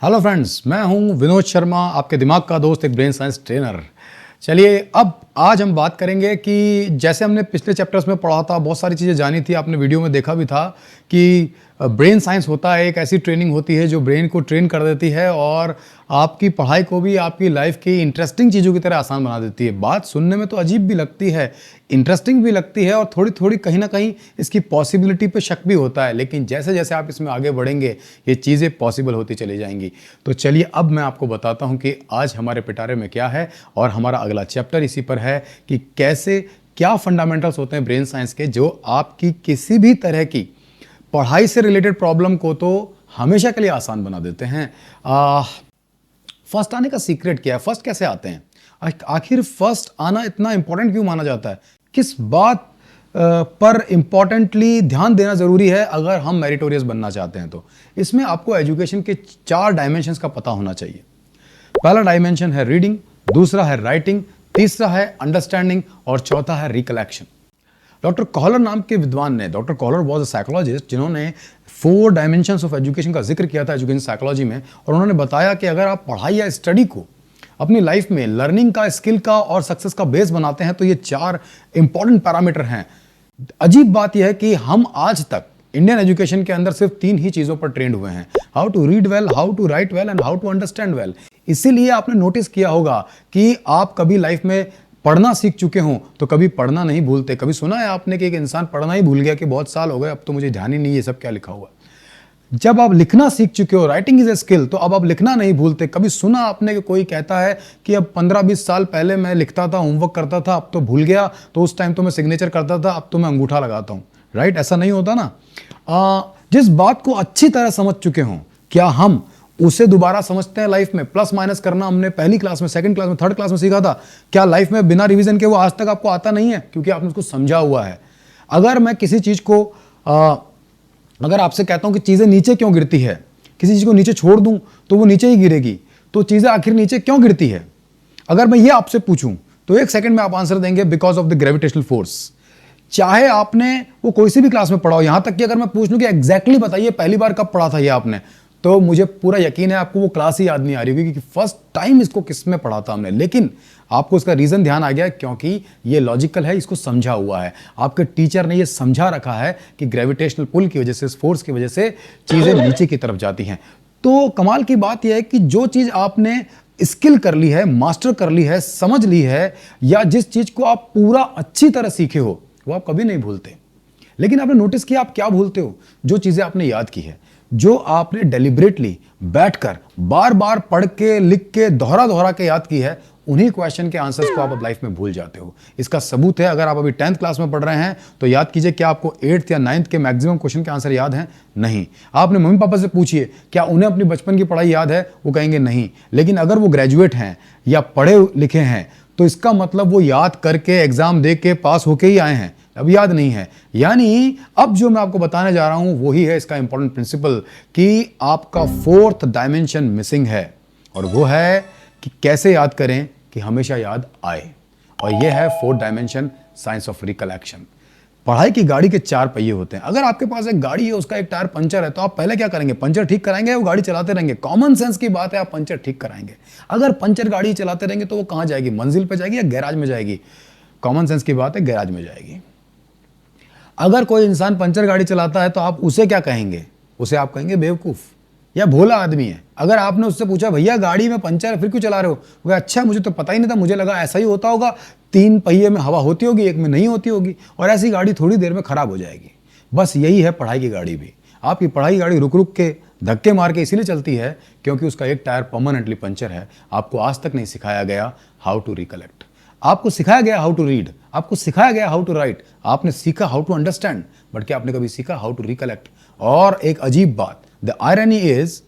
Hello friends, मैं हूं विनोद शर्मा, आपके दिमाग का दोस्त, एक ब्रेन साइंस ट्रेनर। चलिए, अब आज हम बात करेंगे कि जैसे हमने पिछले चैप्टर्स में पढ़ा था, बहुत सारी चीज़ें जानी थी, आपने वीडियो में देखा भी था कि ब्रेन साइंस होता है, एक ऐसी ट्रेनिंग होती है जो ब्रेन को ट्रेन कर देती है और आपकी पढ़ाई को भी आपकी लाइफ की इंटरेस्टिंग चीज़ों की तरह आसान बना देती है। बात सुनने में तो अजीब भी लगती है, इंटरेस्टिंग भी लगती है और थोड़ी थोड़ी कहीं ना कहीं इसकी पॉसिबिलिटी पे शक भी होता है, लेकिन जैसे जैसे आप इसमें आगे बढ़ेंगे ये चीज़ें पॉसिबल होती चली जाएंगी। तो चलिए, अब मैं आपको बताता हूँ कि आज हमारे पिटारे में क्या है और हमारा अगला चैप्टर इसी पर है कि कैसे क्या फंडामेंटल्स होते हैं ब्रेन साइंस के, जो आपकी किसी भी तरह की पढ़ाई से रिलेटेड प्रॉब्लम को तो हमेशा के लिए आसान बना देते हैं। फर्स्ट आने का सीक्रेट क्या है? फर्स्ट कैसे आते हैं? आखिर फर्स्ट आना इतना इंपॉर्टेंट क्यों माना जाता है? किस बात पर इंपॉर्टेंटली ध्यान देना जरूरी है अगर हम मेरिटोरियस बनना चाहते हैं? तो इसमें आपको एजुकेशन के 4 डायमेंशंस का पता होना चाहिए। पहला डायमेंशन है रीडिंग, दूसरा है राइटिंग, तीसरा है अंडरस्टैंडिंग और चौथा है रिकलेक्शन। डॉक्टर कॉलर नाम के विद्वान ने, doctor Koller was a psychologist जिन्होंने 4 डायमेंशंस ऑफ एजुकेशन का जिक्र किया था एजुकेशन साइकोलॉजी में, और उन्होंने बताया कि अगर आप पढ़ाई या स्टडी को अपनी लाइफ में लर्निंग का, स्किल का और सक्सेस का बेस बनाते हैं तो ये 4 इंपॉर्टेंट पैरामीटर हैं। अजीब बात यह है कि हम आज तक इंडियन एजुकेशन के अंदर सिर्फ 3 ही चीजों पर ट्रेंड हुए हैं: how to read well, how to write well and how to understand well. इसीलिए आपने नोटिस किया होगा कि आप कभी लाइफ में पढ़ना सीख चुके हों तो कभी पढ़ना नहीं भूलते। कभी सुना है आपने कि एक इंसान पढ़ना ही भूल गया कि बहुत साल हो गए, अब तो मुझे ध्यान ही नहीं है सब क्या लिखा हुआ। जब आप लिखना सीख चुके हो, राइटिंग इज ए स्किल, तो अब आप लिखना नहीं भूलते। कभी सुना आपने कि कोई कहता है कि अब 15-20 साल पहले मैं लिखता था, होमवर्क करता था, अब तो भूल गया, तो उस टाइम तो मैं सिग्नेचर करता था, अब तो मैं अंगूठा लगाता हूं। राइट? ऐसा नहीं होता ना। जिस बात को अच्छी तरह समझ चुके हों, क्या हम उसे दोबारा समझते हैं? लाइफ में प्लस माइनस करना हमने पहली क्लास में, सेकंड क्लास में, थर्ड क्लास में सीखा था। क्या लाइफ में बिना रिवीजन के वो आज तक आपको आता नहीं है? क्योंकि आपने उसको समझा हुआ है। अगर मैं किसी चीज को अगर आपसे कहता हूं कि चीजें नीचे क्यों गिरती है, किसी चीज को नीचे छोड़ दूं तो वो नीचे ही गिरेगी, तो चीजें आखिर नीचे क्यों गिरती है? अगर मैं ये आपसे पूछूं तो 1 सेकंड में आप आंसर देंगे, because of the gravitational force. चाहे आपने वो कोई सी भी क्लास में पढ़ा हो, यहां तक कि अगर मैं पूछ लूं कि एग्जैक्टली बताइए पहली बार कब पढ़ा था ये आपने, तो मुझे पूरा यकीन है आपको वो क्लास ही याद नहीं आ रही होगी कि फर्स्ट टाइम इसको किस में पढ़ा था हमने। लेकिन आपको इसका रीजन ध्यान आ गया क्योंकि ये लॉजिकल है, इसको समझा हुआ है। आपके टीचर ने ये समझा रखा है कि ग्रेविटेशनल पुल की वजह से, इस फोर्स की वजह से चीजें नीचे की तरफ जाती हैं। तो कमाल की बात यह है कि जो चीज आपने स्किल कर ली है, मास्टर कर ली है, समझ ली है, या जिस चीज को आप पूरा अच्छी तरह सीखे हो, वो आप कभी नहीं भूलते। लेकिन आपने नोटिस किया आप क्या भूलते हो? जो चीजें आपने याद की है, जो आपने डेलिबरेटली बैठकर बार बार पढ़ के, लिख के, दोहरा दोहरा के याद की है, उन्हीं क्वेश्चन के आंसर्स को आप लाइफ में भूल जाते हो। इसका सबूत है, अगर आप अभी 10th क्लास में पढ़ रहे हैं तो याद कीजिए क्या आपको 8th या 9th के मैक्सिमम क्वेश्चन के आंसर याद हैं? नहीं। आपने मम्मी पापा से पूछिए क्या उन्हें अपनी बचपन की पढ़ाई याद है? वो कहेंगे नहीं। लेकिन अगर वो ग्रेजुएट हैं या पढ़े लिखे हैं तो इसका मतलब वो याद करके, एग्जाम दे के, पास होके ही आए हैं, अब याद नहीं है। यानी अब जो मैं आपको बताने जा रहा हूं वही है इसका इंपॉर्टेंट प्रिंसिपल कि आपका 4th डायमेंशन मिसिंग है, और वो है कि कैसे याद करें कि हमेशा याद आए। और यह है 4th dimension, science of recollection. पढ़ाई की गाड़ी के 4 पहिए होते हैं। अगर आपके पास एक गाड़ी है, उसका एक टायर पंचर है, तो आप पहले क्या करेंगे? पंचर ठीक कराएंगे, वो गाड़ी चलाते रहेंगे। कॉमन सेंस की बात है, आप पंचर ठीक कराएंगे। अगर पंचर गाड़ी चलाते रहेंगे तो वो कहां जाएगी? मंजिल पे जाएगी या गैराज में जाएगी? कॉमन सेंस की बात है, गैराज में जाएगी। अगर कोई इंसान पंचर गाड़ी चलाता है तो आप उसे क्या कहेंगे? उसे आप कहेंगे बेवकूफ या भोला आदमी है। अगर आपने उससे पूछा भैया गाड़ी में पंचर है फिर क्यों चला रहे हो, वो अच्छा मुझे तो पता ही नहीं था, मुझे लगा ऐसा ही होता होगा, 3 पहिए में हवा होती होगी, एक में नहीं होती होगी, और ऐसी गाड़ी थोड़ी देर में खराब हो जाएगी। बस यही है पढ़ाई की गाड़ी भी। आपकी पढ़ाई की गाड़ी रुक रुक के, धक्के मार के इसीलिए चलती है क्योंकि उसका एक टायर परमानेंटली पंचर है। आपको आज तक नहीं सिखाया गया हाउ टू रिकलेक्ट। आपको सिखाया गया हाउ टू रीड, आपको सिखाया गया हाउ टू राइट, आपने सीखा हाउ टू अंडरस्टैंड, बट क्या आपने कभी सीखा हाउ टू रिकलेक्ट? और एक अजीब बात, द आयरनी इज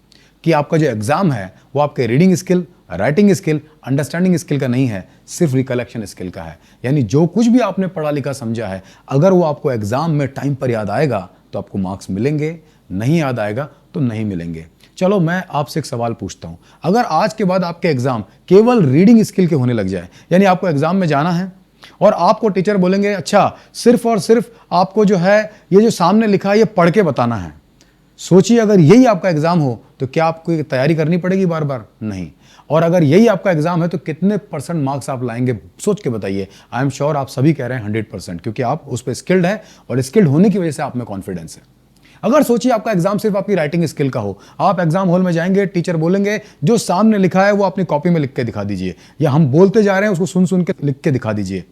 कि आपका जो एग्जाम है वो आपके reading skill, writing skill, understanding skill का नहीं है, सिर्फ रिकलेक्शन स्किल का है। यानी जो कुछ भी आपने पढ़ा लिखा समझा है, अगर वो आपको एग्जाम में टाइम पर याद आएगा तो आपको मार्क्स मिलेंगे, नहीं याद आएगा तो नहीं मिलेंगे। चलो मैं आपसे एक सवाल पूछता हूं, अगर आज के बाद आपके एग्जाम केवल रीडिंग स्किल के होने लग जाए, यानी आपको एग्जाम में जाना है और आपको टीचर बोलेंगे अच्छा सिर्फ और सिर्फ आपको जो है ये जो सामने लिखा है ये पढ़ के बताना है, सोचिए अगर यही आपका एग्जाम हो तो क्या आपको तैयारी करनी पड़ेगी बार बार? नहीं। और अगर यही आपका एग्जाम है तो कितने परसेंट मार्क्स आप लाएंगे? सोच के बताइए। आई एम श्योर आप सभी कह रहे हैं 100%, क्योंकि आप उस पर स्किल्ड है और स्किल्ड होने की वजह से आप में कॉन्फिडेंस है। अगर सोचिए आपका एग्जाम सिर्फ आपकी राइटिंग स्किल का हो, आप एग्जाम हॉल में जाएंगे, टीचर बोलेंगे जो सामने लिखा है वो अपनी कॉपी में लिख के दिखा दीजिए, या हम बोलते जा रहे हैं उसको सुन सुन के लिख के दिखा दीजिए,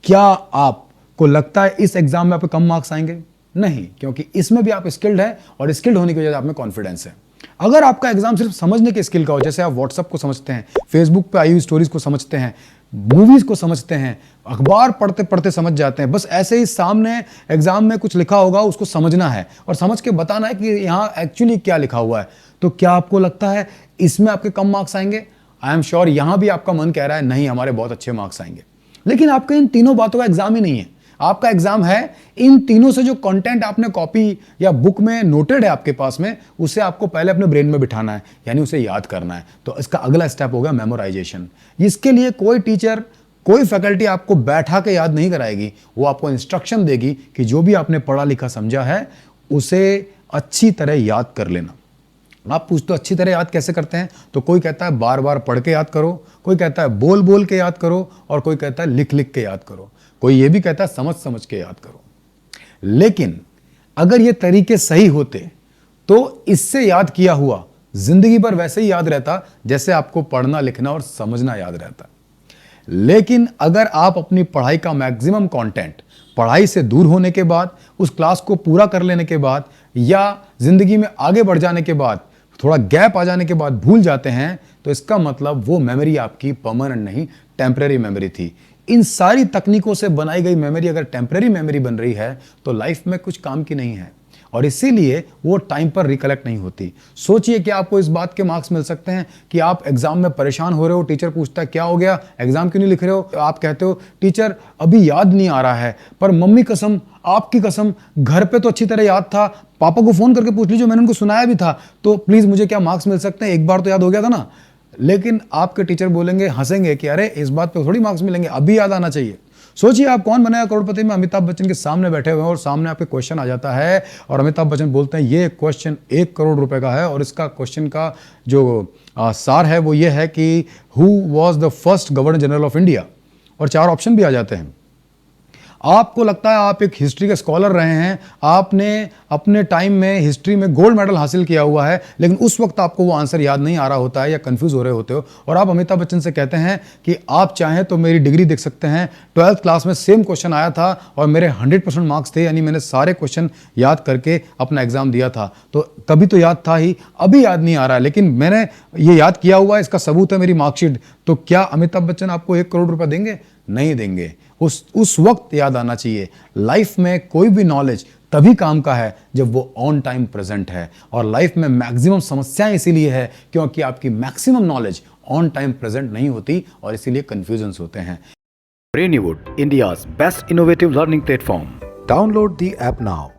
क्या आपको लगता है इस एग्जाम में आपको कम मार्क्स आएंगे? नहीं, क्योंकि इसमें भी आप स्किल्ड है और स्किल्ड होने की वजह से आप में कॉन्फिडेंस है। अगर आपका एग्जाम सिर्फ समझने के स्किल का हो, जैसे आप व्हाट्सएप को समझते हैं, फेसबुक पे आई हुई स्टोरीज को समझते हैं, मूवीज को समझते हैं, अखबार पढ़ते पढ़ते समझ जाते हैं, बस ऐसे ही सामने एग्जाम में कुछ लिखा होगा उसको समझना है और समझ के बताना है कि यहाँ एक्चुअली क्या लिखा हुआ है, तो क्या आपको लगता है इसमें आपके कम मार्क्स आएंगे? आई एम श्योर यहां भी आपका मन कह रहा है नहीं, हमारे बहुत अच्छे मार्क्स आएंगे। लेकिन आपका इन तीनों बातों का एग्जाम ही नहीं है। आपका एग्जाम है इन तीनों से जो कंटेंट आपने कॉपी या बुक में नोटेड है आपके पास में, उसे आपको पहले अपने ब्रेन में बिठाना है, यानी उसे याद करना है। तो इसका अगला स्टेप होगा मेमोराइजेशन। इसके लिए कोई टीचर, कोई फैकल्टी आपको बैठा के याद नहीं कराएगी, वो आपको इंस्ट्रक्शन देगी कि जो भी आपने पढ़ा लिखा समझा है उसे अच्छी तरह याद कर लेना। आप पूछते हो अच्छी तरह याद कैसे करते हैं? तो कोई कहता है बार बार पढ़ के याद करो, कोई कहता है बोल बोल के याद करो, और कोई कहता है लिख लिख के याद करो, कोई ये भी कहता है समझ समझ के याद करो। लेकिन अगर ये तरीके सही होते तो इससे याद किया हुआ जिंदगी भर वैसे ही याद रहता जैसे आपको पढ़ना लिखना और समझना याद रहता। लेकिन अगर आप अपनी पढ़ाई का मैक्सिमम कंटेंट पढ़ाई से दूर होने के बाद, उस क्लास को पूरा कर लेने के बाद, या जिंदगी में आगे बढ़ जाने के बाद, थोड़ा गैप आ जाने के बाद भूल जाते हैं, तो इसका मतलब वो मेमोरी आपकी परमानेंट नहीं, टेम्परेरी मेमोरी थी। इन सारी तकनीकों से बनाई गई मेमोरी अगर टेम्परेरी मेमोरी बन रही है तो लाइफ में कुछ काम की नहीं है, और इसीलिए वो टाइम पर रिकलेक्ट नहीं होती। सोचिए कि आपको इस बात के मार्क्स मिल सकते हैं कि आप एग्जाम में परेशान हो रहे हो, टीचर पूछता है क्या हो गया, एग्जाम क्यों नहीं लिख रहे हो? आप कहते हो टीचर अभी याद नहीं आ रहा है, पर मम्मी कसम, आपकी कसम, घर पे तो अच्छी तरह याद था, पापा को फोन करके पूछ लीजिए, मैंने उनको सुनाया भी था, तो प्लीज मुझे क्या मार्क्स मिल सकते हैं? एक बार तो याद हो गया था ना। लेकिन आपके टीचर बोलेंगे, हंसेंगे कि अरे इस बात पे थोड़ी मार्क्स मिलेंगे, अभी याद आना चाहिए। सोचिए आप कौन बनेगा करोड़पति में अमिताभ बच्चन के सामने बैठे हुए हैं और सामने आपके क्वेश्चन आ जाता है और अमिताभ बच्चन बोलते हैं ये क्वेश्चन 1 करोड़ रुपए का है, और इसका क्वेश्चन का जो सार है वो ये है कि who was the first governor general of India, और 4 ऑप्शन भी आ जाते हैं। आपको लगता है आप एक हिस्ट्री के स्कॉलर रहे हैं, आपने अपने टाइम में हिस्ट्री में गोल्ड मेडल हासिल किया हुआ है, लेकिन उस वक्त आपको वो आंसर याद नहीं आ रहा होता है या कंफ्यूज हो रहे होते हो, और आप अमिताभ बच्चन से कहते हैं कि आप चाहें तो मेरी डिग्री देख सकते हैं, 12th क्लास में सेम क्वेश्चन आया था और मेरे 100% मार्क्स थे, यानी मैंने सारे क्वेश्चन याद करके अपना एग्जाम दिया था। तो कभी तो याद था ही, अभी याद नहीं आ रहा है, लेकिन मैंने ये याद किया हुआ है, इसका सबूत है मेरी मार्कशीट। तो क्या अमिताभ बच्चन आपको 1 करोड़ रुपए देंगे? नहीं देंगे। उस वक्त याद आना चाहिए, लाइफ में कोई भी नॉलेज तभी काम का है जब वो ऑन टाइम प्रेजेंट है, और लाइफ में मैक्सिमम समस्याएं इसीलिए है क्योंकि आपकी maximum knowledge on time present नहीं होती, और इसीलिए कंफ्यूजन्स होते हैं। Brainwood, India's best innovative learning platform. Download the app now.